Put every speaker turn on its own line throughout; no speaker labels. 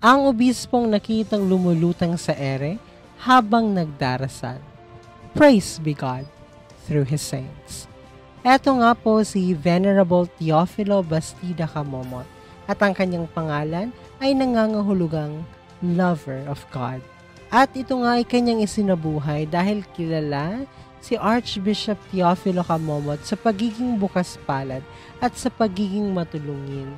Ang obispong nakitang lumulutang sa ere habang nagdarasal. Praise be God through His saints. Eto nga po si Venerable Teofilo Bastida Camomot at ang kanyang pangalan ay nangangahulugang Lover of God. At ito nga ay kanyang isinabuhay dahil kilala si Archbishop Teofilo Camomot sa pagiging bukas palad at sa pagiging matulungin.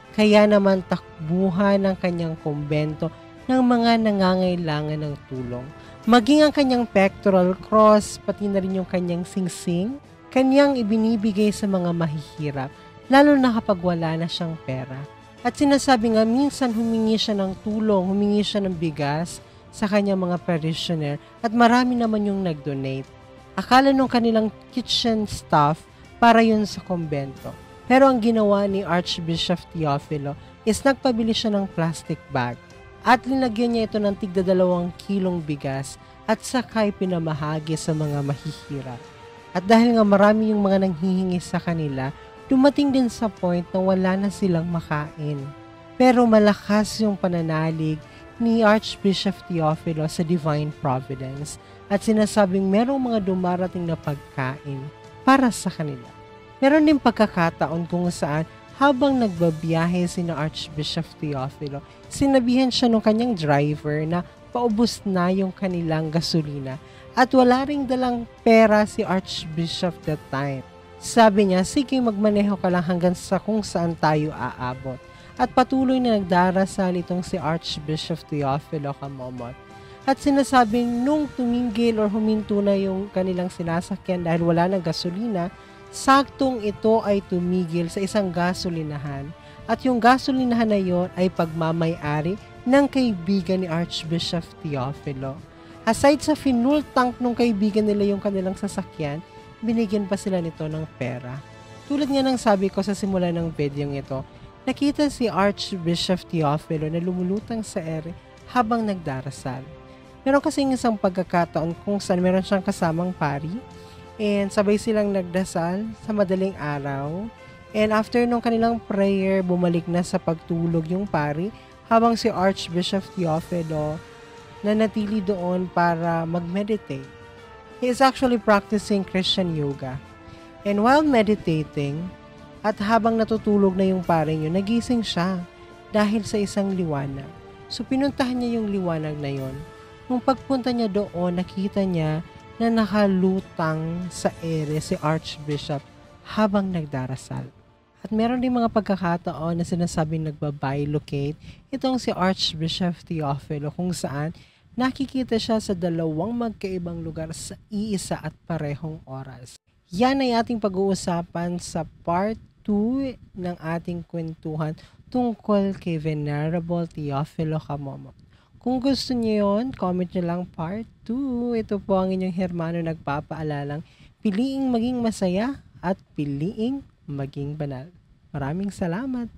Kaya naman takbuhan ng kanyang kumbento ng mga nangangailangan ng tulong. Maging ang kanyang pectoral cross, pati na rin yung kanyang singsing, kanyang ibinibigay sa mga mahihirap, lalo na kapag wala na siyang pera. At sinasabi nga, minsan humingi siya ng tulong, humingi siya ng bigas sa kanyang mga parishioner at marami naman yung nag-donate. Akala nung kanilang kitchen staff para yun sa kumbento. Pero ang ginawa ni Archbishop Teofilo is nagpabili siya ng plastic bag at linagyan niya ito ng tigda 2 kilong bigas at sakay pinamahagi sa mga mahihirap. At dahil nga marami yung mga nanghihingi sa kanila, dumating din sa point na wala na silang makain. Pero malakas yung pananalig ni Archbishop Teofilo sa Divine Providence at sinasabing merong mga dumarating na pagkain para sa kanila. Meron din pagkakataon kung saan habang nagbabiyahe sina Archbishop Teofilo, sinabihan siya ng kanyang driver na paubos na yung kanilang gasolina at wala ring dalang pera si Archbishop that time. Sabi niya, sige magmaneho ka lang hanggang sa kung saan tayo aabot. At patuloy na nagdarasal itong si Archbishop Teofilo Camomot. At sinasabing nung tumingil or huminto na yung kanilang sinasakyan dahil wala ng gasolina, saktong ito ay tumigil sa isang gasolinahan. At yung gasolinahan na yon ay pagmamay-ari ng kaibigan ni Archbishop Teofilo. Aside sa fuel tank nung kaibigan nila yung kanilang sasakyan, binigyan pa sila nito ng pera. Tulad nga ng sabi ko sa simula ng video ito, nakita si Archbishop Teofilo na lumulutang sa ere habang nagdarasal. Meron kasing isang pagkakataon kung saan meron siyang kasamang pari and sabay silang nagdasal sa madaling araw. And after nung kanilang prayer, bumalik na sa pagtulog yung pari habang si Archbishop Teofilo nanatili doon para mag-meditate. He is actually practicing Christian yoga. And while meditating, at habang natutulog na yung paring yun, nagising siya dahil sa isang liwanag. So pinuntahan niya yung liwanag na yun. Nung pagpunta niya doon, nakita niya na nakalutang sa ere si Archbishop habang nagdarasal. At meron din mga pagkakataon na sinasabing nagbabilocate itong si Archbishop Teofilo kung saan nakikita siya sa 2 magkaibang lugar sa iisa at parehong oras. Yan ay ating pag-uusapan sa part 2 ng ating kwentuhan tungkol kay Venerable Teofilo Camomot. Kung gusto niyo yon, comment nyo lang part 2. Ito po ang inyong hermano nagpapaalalang piliing maging masaya at piliing maging banal. Maraming salamat!